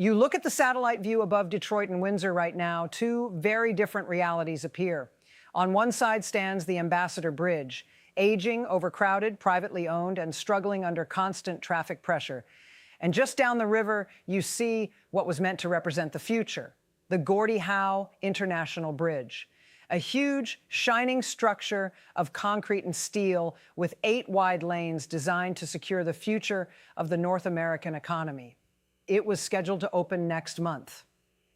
You look at the satellite view above Detroit and Windsor right now, two very different realities appear. On one side stands the Ambassador Bridge, aging, overcrowded, privately owned, and struggling under constant traffic pressure. And just down the river, you see what was meant to represent the future, the Gordie Howe International Bridge, a huge, shining structure of concrete and steel with 8 wide lanes designed to secure the future of the North American economy. It was scheduled to open next month.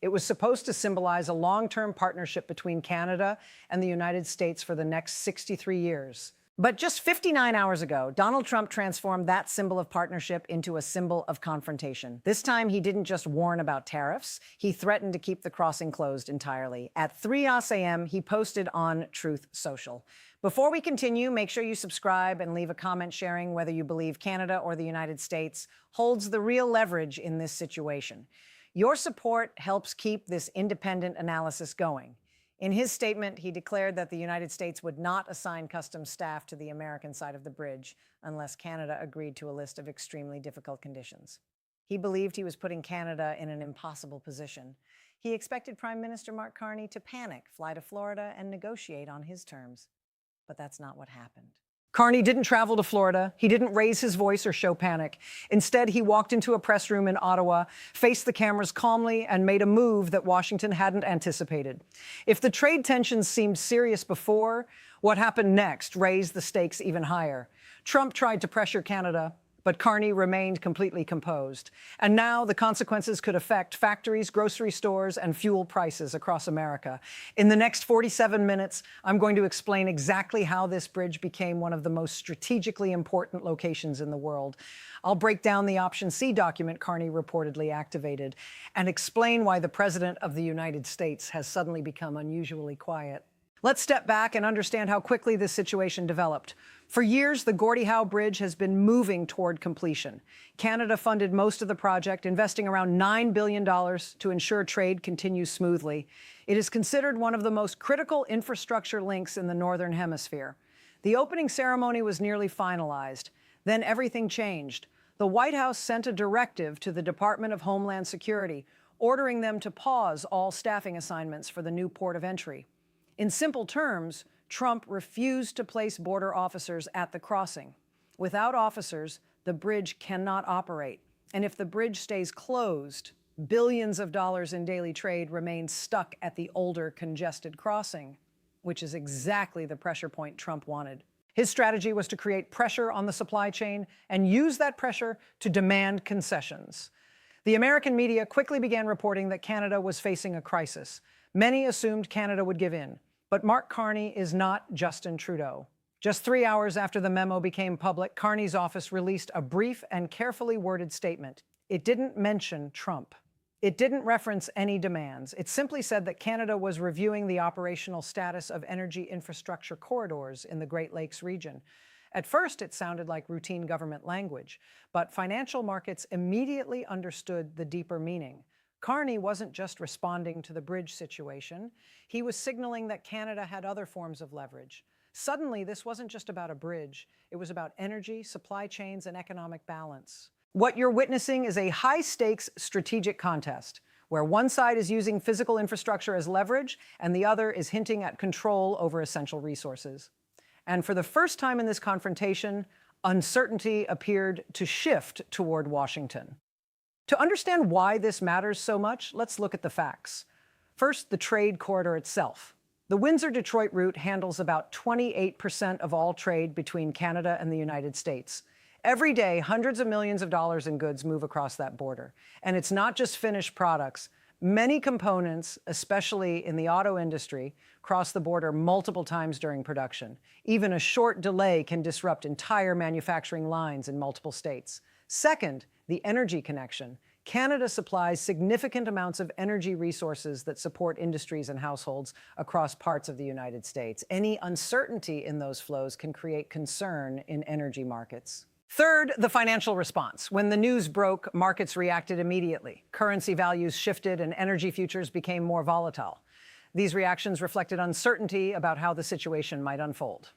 It was supposed to symbolize a long-term partnership between Canada and the United States for the next 63 years. But just 59 hours ago, Donald Trump transformed that symbol of partnership into a symbol of confrontation. This time, he didn't just warn about tariffs. He threatened to keep the crossing closed entirely. At 3 a.m., he posted on Truth Social. Before we continue, make sure you subscribe and leave a comment sharing whether you believe Canada or the United States holds the real leverage in this situation. Your support helps keep this independent analysis going. In his statement, he declared that the United States would not assign customs staff to the American side of the bridge unless Canada agreed to a list of extremely difficult conditions. He believed he was putting Canada in an impossible position. He expected Prime Minister Mark Carney to panic, fly to Florida, and negotiate on his terms. But that's not what happened. Carney didn't travel to Florida. He didn't raise his voice or show panic. Instead, he walked into a press room in Ottawa, faced the cameras calmly, and made a move that Washington hadn't anticipated. If the trade tensions seemed serious before, what happened next raised the stakes even higher. Trump tried to pressure Canada, but Carney remained completely composed. And now the consequences could affect factories, grocery stores, and fuel prices across America. In the next 47 minutes, I'm going to explain exactly how this bridge became one of the most strategically important locations in the world. I'll break down the Option C document Carney reportedly activated and explain why the President of the United States has suddenly become unusually quiet. Let's step back and understand how quickly this situation developed. For years, the Gordie Howe Bridge has been moving toward completion. Canada funded most of the project, investing around $9 billion to ensure trade continues smoothly. It is considered one of the most critical infrastructure links in the Northern Hemisphere. The opening ceremony was nearly finalized. Then everything changed. The White House sent a directive to the Department of Homeland Security, ordering them to pause all staffing assignments for the new port of entry. In simple terms, Trump refused to place border officers at the crossing. Without officers, the bridge cannot operate. And if the bridge stays closed, billions of dollars in daily trade remain stuck at the older, congested crossing, which is exactly the pressure point Trump wanted. His strategy was to create pressure on the supply chain and use that pressure to demand concessions. The American media quickly began reporting that Canada was facing a crisis. Many assumed Canada would give in. But Mark Carney is not Justin Trudeau. Just 3 hours after the memo became public, Carney's office released a brief and carefully worded statement. It didn't mention Trump. It didn't reference any demands. It simply said that Canada was reviewing the operational status of energy infrastructure corridors in the Great Lakes region. At first, it sounded like routine government language, but financial markets immediately understood the deeper meaning. Carney wasn't just responding to the bridge situation. He was signaling that Canada had other forms of leverage. Suddenly, this wasn't just about a bridge. It was about energy, supply chains, and economic balance. What you're witnessing is a high-stakes strategic contest, where one side is using physical infrastructure as leverage, and the other is hinting at control over essential resources. And for the first time in this confrontation, uncertainty appeared to shift toward Washington. To understand why this matters so much, let's look at the facts. First, the trade corridor itself. The Windsor-Detroit route handles about 28% of all trade between Canada and the United States. Every day, hundreds of millions of dollars in goods move across that border. And it's not just finished products. Many components, especially in the auto industry, cross the border multiple times during production. Even a short delay can disrupt entire manufacturing lines in multiple states. Second, the energy connection. Canada supplies significant amounts of energy resources that support industries and households across parts of the United States. Any uncertainty in those flows can create concern in energy markets. Third, the financial response. When the news broke, markets reacted immediately. Currency values shifted and energy futures became more volatile. These reactions reflected uncertainty about how the situation might unfold.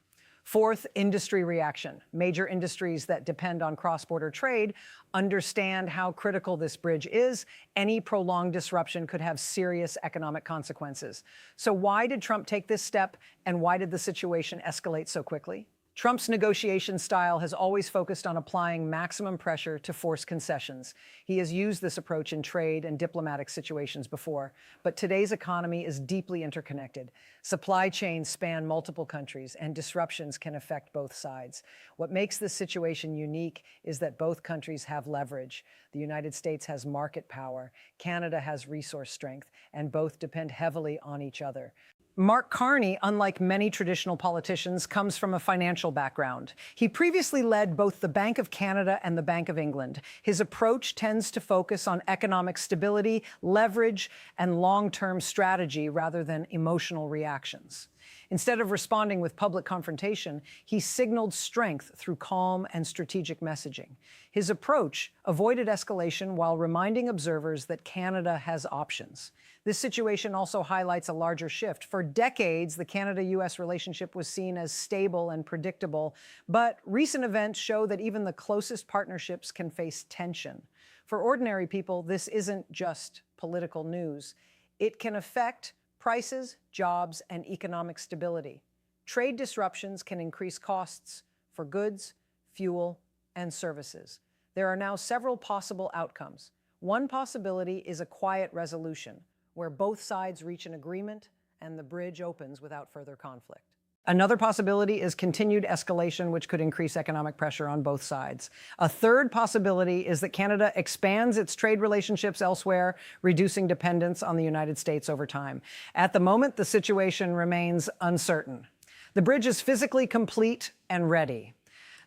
Fourth, industry reaction. Major industries that depend on cross-border trade understand how critical this bridge is. Any prolonged disruption could have serious economic consequences. So why did Trump take this step, and why did the situation escalate so quickly? Trump's negotiation style has always focused on applying maximum pressure to force concessions. He has used this approach in trade and diplomatic situations before, but today's economy is deeply interconnected. Supply chains span multiple countries, and disruptions can affect both sides. What makes this situation unique is that both countries have leverage. The United States has market power, Canada has resource strength, and both depend heavily on each other. Mark Carney, unlike many traditional politicians, comes from a financial background. He previously led both the Bank of Canada and the Bank of England. His approach tends to focus on economic stability, leverage, and long-term strategy rather than emotional reactions. Instead of responding with public confrontation, he signaled strength through calm and strategic messaging. His approach avoided escalation while reminding observers that Canada has options. This situation also highlights a larger shift. For decades, the Canada-U.S. relationship was seen as stable and predictable, but recent events show that even the closest partnerships can face tension. For ordinary people, this isn't just political news. It can affect prices, jobs, and economic stability. Trade disruptions can increase costs for goods, fuel, and services. There are now several possible outcomes. One possibility is a quiet resolution, where both sides reach an agreement and the bridge opens without further conflict. Another possibility is continued escalation, which could increase economic pressure on both sides. A third possibility is that Canada expands its trade relationships elsewhere, reducing dependence on the United States over time. At the moment, the situation remains uncertain. The bridge is physically complete and ready.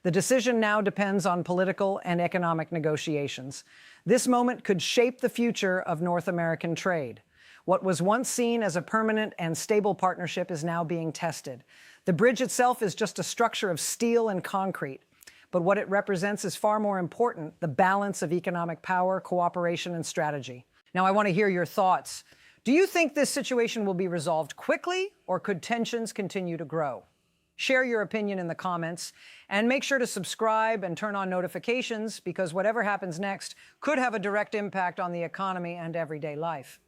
The decision now depends on political and economic negotiations. This moment could shape the future of North American trade. What was once seen as a permanent and stable partnership is now being tested. The bridge itself is just a structure of steel and concrete, but what it represents is far more important: the balance of economic power, cooperation, and strategy. Now, I want to hear your thoughts. Do you think this situation will be resolved quickly, or could tensions continue to grow? Share your opinion in the comments, and make sure to subscribe and turn on notifications, because whatever happens next could have a direct impact on the economy and everyday life.